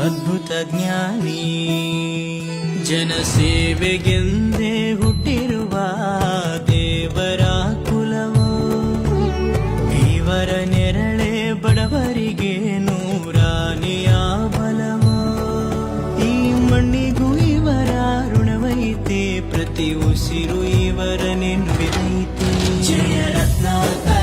ಅದ್ಭುತ ಜ್ಞಾನಿ, ಜನಸೇವೆಗೆಂದೇ ಹುಟ್ಟಿರುವ ದೇವರ ಕುಲವೋ. ಇವರ ನೆರಳೆ ಬಡವರಿಗೆ ನೂರಾನೆಯ ಬಲವೋ. ಈ ಮಣ್ಣಿಗೂ ಇವರ ಋಣವೈತೆ, ಪ್ರತಿ ಉಸಿರು ಇವರ ನೆನಪಿನೈತೆ. ಜಯ ರತ್ನಾಕರ